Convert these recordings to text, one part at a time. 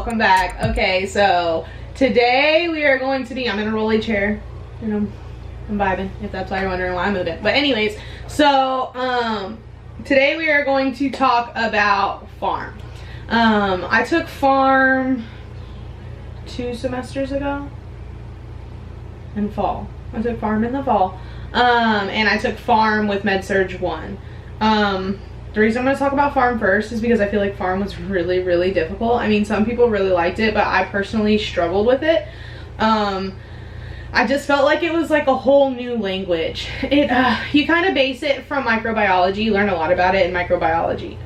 welcome back. Okay, so today we are going to be, I'm in a rolly chair and I'm vibing, if that's why you're wondering why I'm moving. But anyways, so today we are going to talk about pharm. I took pharm 2 semesters ago in fall. I took pharm in the fall. And I took pharm with MedSurg 1. The reason I'm going to talk about pharm first is because I feel like pharm was really, really difficult. I mean, some people really liked it, but I personally struggled with it. I just felt like it was like a whole new language. You kind of base it from microbiology. You learn a lot about it in microbiology.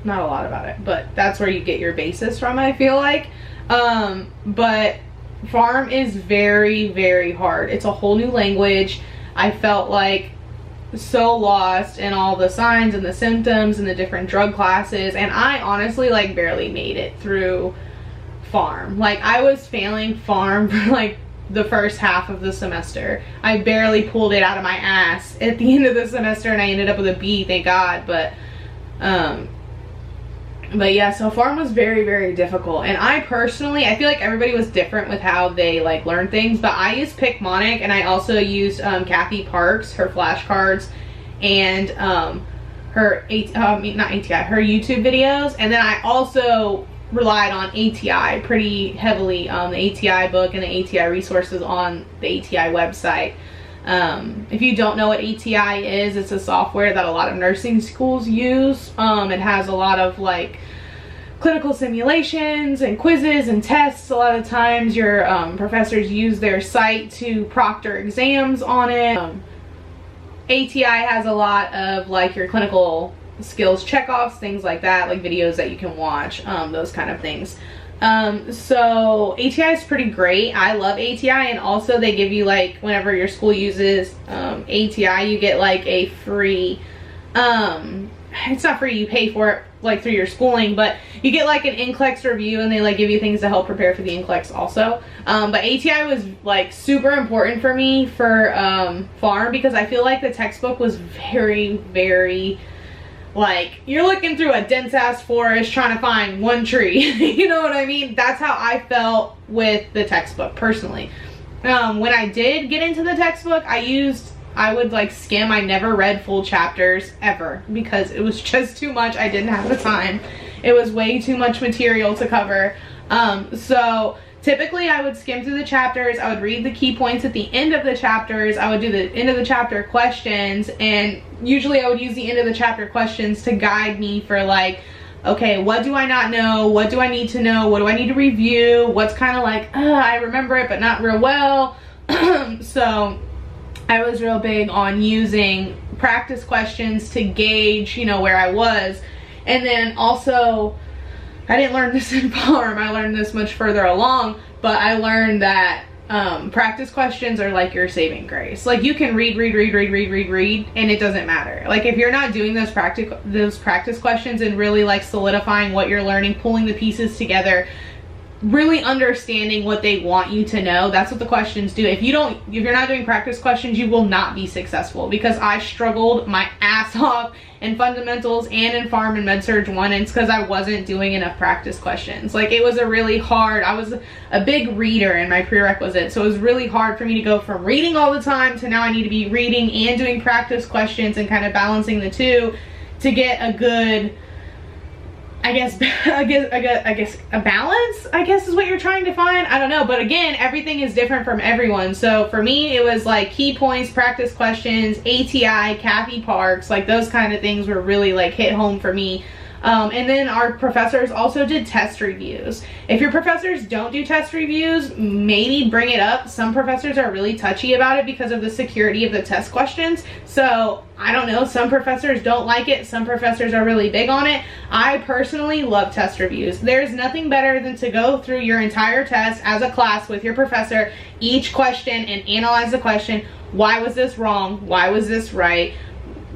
Not a lot about it, but that's where you get your basis from, I feel like. But pharm is very, very hard. It's a whole new language. I felt like so lost in all the signs and the symptoms and the different drug classes, and I honestly like barely made it through pharm. Like, I was failing pharm for like the first half of the semester. I barely pulled it out of my ass at the end of the semester, and I ended up with a B, thank God. But yeah, so pharm was very, very difficult, and I personally, I feel like everybody was different with how they like learn things, but I used Picmonic, and I also used Kathy Parks, her flashcards, and her YouTube videos, and then I also relied on ATI pretty heavily, the ATI book and the ATI resources on the ATI website. If you don't know what ATI is, it's a software that a lot of nursing schools use. It has a lot of like clinical simulations and quizzes and tests. A lot of times your professors use their site to proctor exams on it. ATI has a lot of like your clinical skills checkoffs, things like that, like videos that you can watch, those kind of things. So ATI is pretty great. I love ATI, and also they give you like, whenever your school uses ATI, you get like a free, it's not free, you pay for it like through your schooling, but you get like an NCLEX review, and they like give you things to help prepare for the NCLEX also. But ATI was like super important for me for pharm, because I feel like the textbook was very, very, like, you're looking through a dense ass forest trying to find one tree. You know what I mean? That's how I felt with the textbook personally. When I did get into the textbook, I would like skim. I never read full chapters ever, because it was just too much. I didn't have the time. It was way too much material to cover. So typically I would skim through the chapters. I would read the key points at the end of the chapters. I would do the end of the chapter questions, and usually I would use the end of the chapter questions to guide me for like, okay, what do I not know? What do I need to know? What do I need to review? What's kind of like, I remember it but not real well. So I was real big on using practice questions to gauge, you know, where I was. And then also, I didn't learn this in pharm, I learned this much further along, but I learned that practice questions are like your saving grace. Like, you can read, and it doesn't matter. Like, if you're not doing those practice questions and really like solidifying what you're learning, pulling the pieces together, really understanding what they want you to know, that's what the questions do. If you're not doing practice questions, you will not be successful, because I struggled my ass off in fundamentals and in pharm and MedSurg 1, and it's because I wasn't doing enough practice questions. Like, it was a really hard, I was a big reader in my prerequisite, so it was really hard for me to go from reading all the time to now I need to be reading and doing practice questions, and kind of balancing the two to get a good, I guess a balance, I guess, is what you're trying to find. I don't know, but again, everything is different from everyone. So for me, it was like key points, practice questions, ATI, Kathy Parks, like those kind of things were really like hit home for me. And then our professors also did test reviews. If your professors don't do test reviews, maybe bring it up. Some professors are really touchy about it because of the security of the test questions. So I don't know, some professors don't like it, some professors are really big on it. I personally love test reviews. There's nothing better than to go through your entire test as a class with your professor, each question, and analyze the question. Why was this wrong? Why was this right?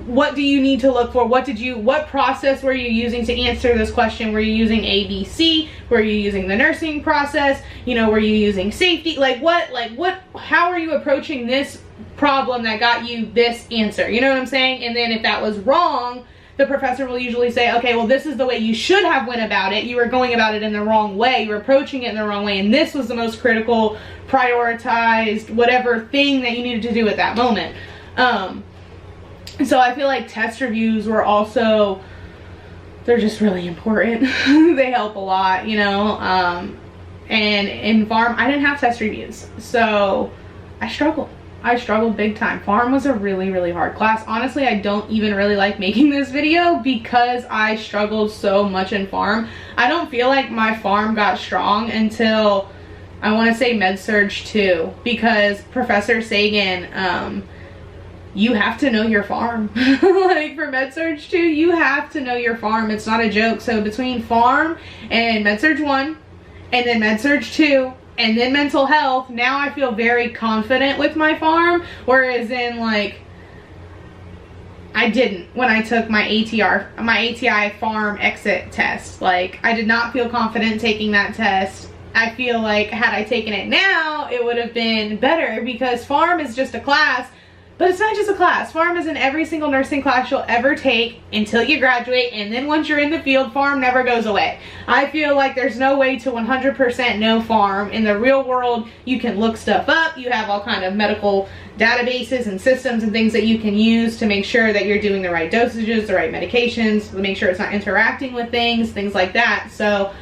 What do you need to look for? What process were you using to answer this question? Were you using A, B, C? Were you using the nursing process? You know, were you using safety? How are you approaching this problem that got you this answer? You know what I'm saying? And then if that was wrong, the professor will usually say, okay, well, this is the way you should have went about it. You were going about it in the wrong way. You were approaching it in the wrong way. And this was the most critical, prioritized, whatever thing that you needed to do at that moment. So I feel like test reviews were also, they're just really important. They help a lot, you know. And in pharm, I didn't have test reviews. So I struggled. I struggled big time. Pharm was a really, really hard class. Honestly, I don't even really like making this video because I struggled so much in pharm. I don't feel like my pharm got strong until, I want to say, Med-Surg 2, because Professor Sagan, you have to know your pharm. Like for Med-Surg 2, you have to know your pharm. It's not a joke. So between pharm and Med-Surg 1, and then Med-Surg 2, and then mental health, now I feel very confident with my pharm, whereas in like, I didn't when I took my ATI pharm exit test. Like, I did not feel confident taking that test. I feel like had I taken it now, it would have been better, because pharm is just a class. But it's not just a class. Pharm is in every single nursing class you'll ever take until you graduate, and then once you're in the field, pharm never goes away. I feel like there's no way to 100% know pharm. In the real world, you can look stuff up. You have all kind of medical databases and systems and things that you can use to make sure that you're doing the right dosages, the right medications, to make sure it's not interacting with things like that. So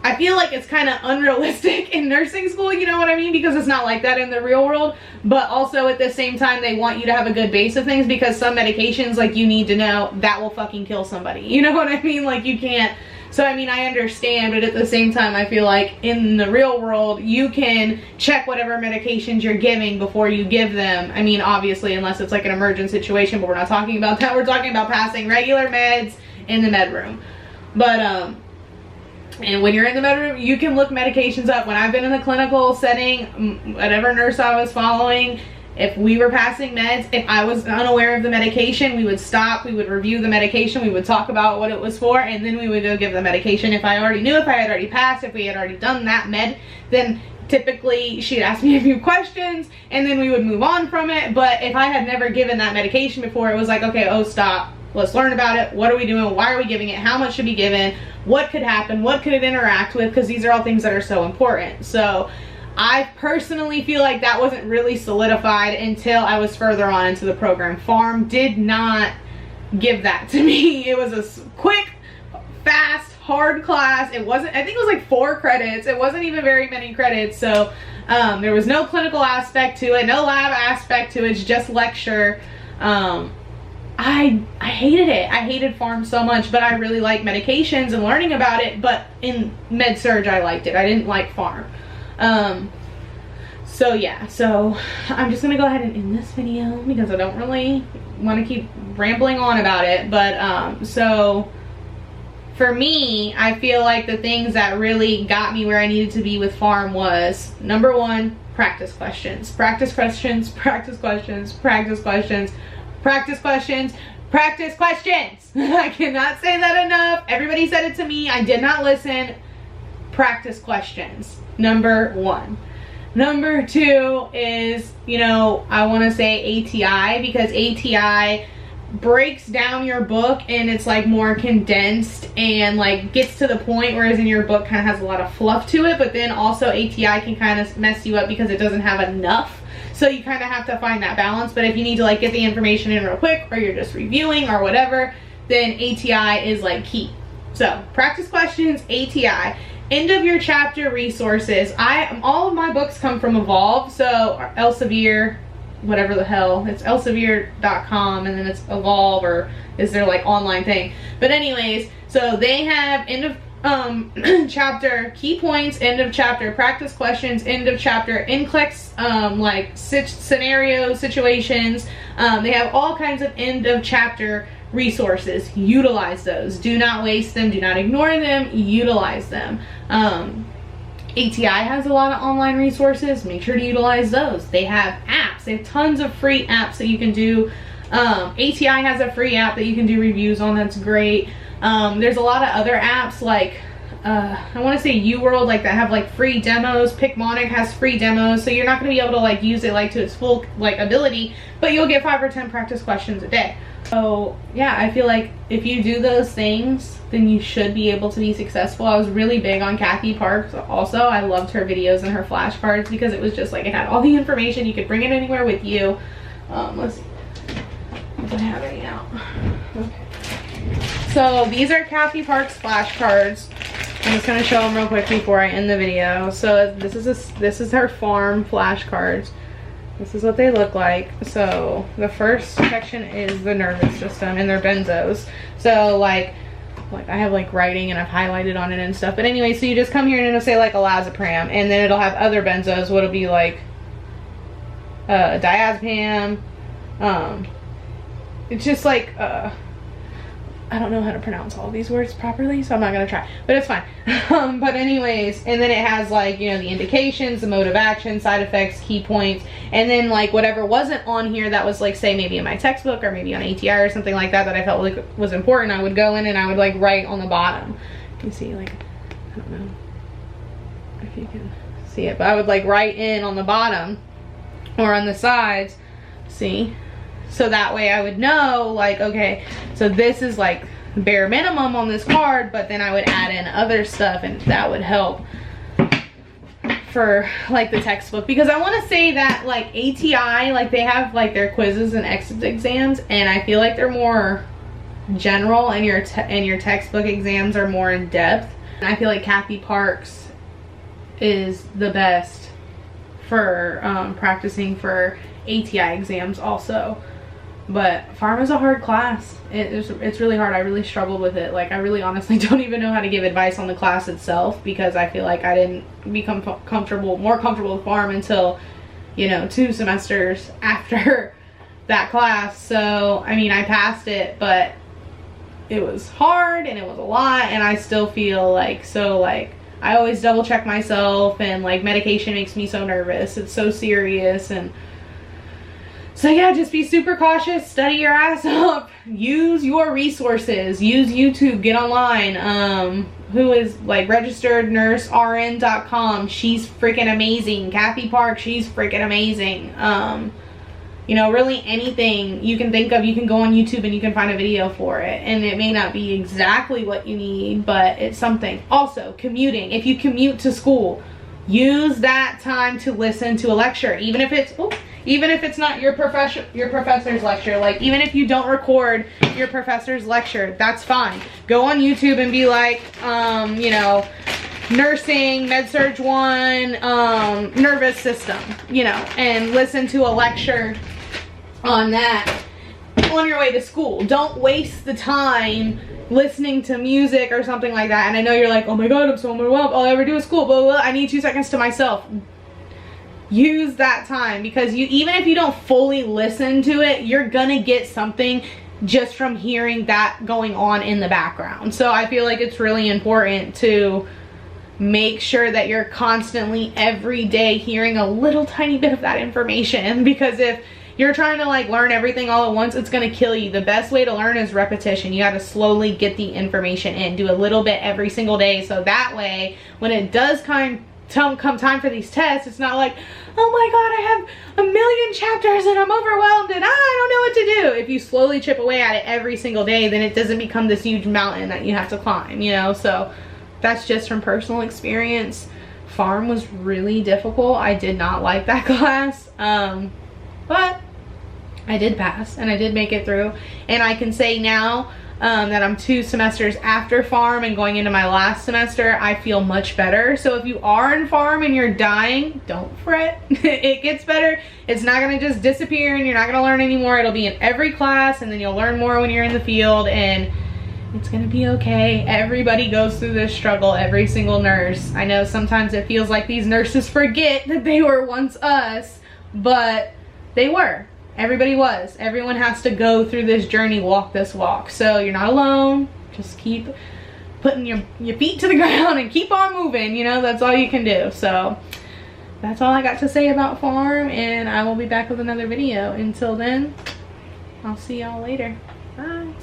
I feel like it's kind of unrealistic in nursing school, you know what I mean? Because it's not like that in the real world. But also at the same time, they want you to have a good base of things, because some medications, like, you need to know that will fucking kill somebody. You know what I mean? Like, you can't. So, I mean, I understand, but at the same time, I feel like in the real world, you can check whatever medications you're giving before you give them. I mean, obviously, unless it's like an emergent situation, but we're not talking about that. We're talking about passing regular meds in the med room. But, and when you're in the med room, you can look medications up. When I've been in the clinical setting, whatever nurse I was following, if we were passing meds, if I was unaware of the medication, we would stop, we would review the medication, we would talk about what it was for, and then we would go give the medication. If I already knew, if I had already passed, if we had already done that med, then typically she'd ask me a few questions, and then we would move on from it. But if I had never given that medication before, it was like, okay, oh, stop. Let's learn about it. What are we doing? Why are we giving it? How much should be given? What could happen? What could it interact with? Because these are all things that are so important. So I personally feel like that wasn't really solidified until I was further on into the program. Pharm did not give that to me. It was a quick, fast, hard class. It wasn't, I think it was like 4 credits. It wasn't even very many credits. So there was no clinical aspect to it, no lab aspect to it. It's just lecture. I hated it. I hated pharm so much, but I really like medications and learning about it. But in Med-Surg, I liked it. I didn't like pharm. So yeah, so I'm just gonna go ahead and end this video because I don't really want to keep rambling on about it. But so for me, I feel like the things that really got me where I needed to be with pharm was, number 1, practice questions. Practice questions, practice questions, practice questions. Practice questions, practice questions. I cannot say that enough. Everybody said it to me. I did not listen. Practice questions, number 1. Number 2 is, you know, I want to say ATI, because ATI breaks down your book and it's like more condensed and like gets to the point, whereas in your book kind of has a lot of fluff to it. But then also ATI can kind of mess you up because it doesn't have enough. So you kind of have to find that balance. But if you need to like get the information in real quick, or you're just reviewing or whatever, then ATI is like key. So practice questions, ATI. End of your chapter resources. All of my books come from Evolve. So Elsevier, whatever the hell, it's elsevier.com, and then it's Evolve, or is their like online thing. But anyways, so they have end of chapter key points, end of chapter practice questions, end of chapter NCLEX, like scenario situations. They have all kinds of end of chapter resources. Utilize those. Do not waste them. Do not ignore them. Utilize them. ATI has a lot of online resources. Make sure to utilize those. They have apps. They have tons of free apps that you can do. ATI has a free app that you can do reviews on. That's great. There's a lot of other apps like I want to say UWorld, like that have like free demos. Picmonic has free demos, so you're not going to be able to like use it like to its full like ability, but you'll get 5 or 10 practice questions a day. So yeah, I feel like if you do those things, then you should be able to be successful. I was really big on Kathy Parks also. I loved her videos and her flashcards because it was just like, it had all the information. You could bring it anywhere with you. Let's see if I have any out. Okay. So these are Kathy Parks flashcards. I'm just gonna show them real quick before I end the video. So this is her Pharm flashcards. This is what they look like. So the first section is the nervous system and their benzos. So like I have like writing and I've highlighted on it and stuff. But anyway, so you just come here and it'll say like olazapam, and then it'll have other benzos. What'll be like diazepam. It's just like I don't know how to pronounce all these words properly, so I'm not gonna try, but it's fine. But anyways, and then it has like, you know, the indications, the mode of action, side effects, key points, and then like whatever wasn't on here that was like, say maybe in my textbook or maybe on ATI or something like that that I felt like was important, I would go in and I would like write on the bottom. You can see like, I don't know if you can see it, but I would like write in on the bottom or on the sides, see? So that way I would know like, okay, so this is like bare minimum on this card, but then I would add in other stuff and that would help for like the textbook. Because I want to say that like ATI, like they have like their quizzes and exit exams, and I feel like they're more general and your textbook exams are more in depth. And I feel like Kathy Parks is the best for practicing for ATI exams also. But pharm is a hard class. It's really hard. I really struggled with it. Like I really honestly don't even know how to give advice on the class itself, because I feel like I didn't become more comfortable with pharm until, you know, 2 semesters after that class. So I mean, I passed it, but it was hard and it was a lot, and I still feel like I always double check myself, and like medication makes me so nervous. It's so serious. And so yeah, just be super cautious, study your ass up, use your resources, use YouTube, get online. Who is like registerednursRN.com, she's freaking amazing. Kathy Park, she's freaking amazing. You know, really anything you can think of, you can go on YouTube and you can find a video for it. And it may not be exactly what you need, but it's something. Also, commuting. If you commute to school, use that time to listen to a lecture, even if it's not your professor's lecture. Like even if you don't record your professor's lecture, that's fine. Go on YouTube and be like, you know, nursing, med-surg 1, nervous system, you know, and listen to a lecture on that on your way to school. Don't waste the time listening to music or something like that. And I know you're like, oh my god, I'm so overwhelmed, all I ever do is school, blah, blah, blah. I need 2 seconds to myself. Use that time, because even if you don't fully listen to it, you're gonna get something just from hearing that going on in the background. So I feel like it's really important to make sure that you're constantly every day hearing a little tiny bit of that information, because if you're trying to like learn everything all at once, it's gonna kill you. The best way to learn is repetition. You gotta slowly get the information in, do a little bit every single day, so that way when it does come time for these tests, it's not like, oh my god, I have a million chapters and I'm overwhelmed and I don't know what to do. If you slowly chip away at it every single day, then it doesn't become this huge mountain that you have to climb, you know. So that's just from personal experience. Pharm was really difficult. I did not like that class, but I did pass and I did make it through. And I can say now that I'm 2 semesters after pharm and going into my last semester, I feel much better. So if you are in pharm and you're dying, don't fret. It gets better. It's not gonna just disappear and you're not gonna learn anymore. It'll be in every class, and then you'll learn more when you're in the field, and it's gonna be okay. Everybody goes through this struggle, every single nurse. I know sometimes it feels like these nurses forget that they were once us, but they were. Everybody was. Everyone has to go through this journey, walk this walk. So you're not alone. Just keep putting your feet to the ground and keep on moving. You know, that's all you can do. So that's all I got to say about pharm, and I will be back with another video. Until then, I'll see y'all later. Bye.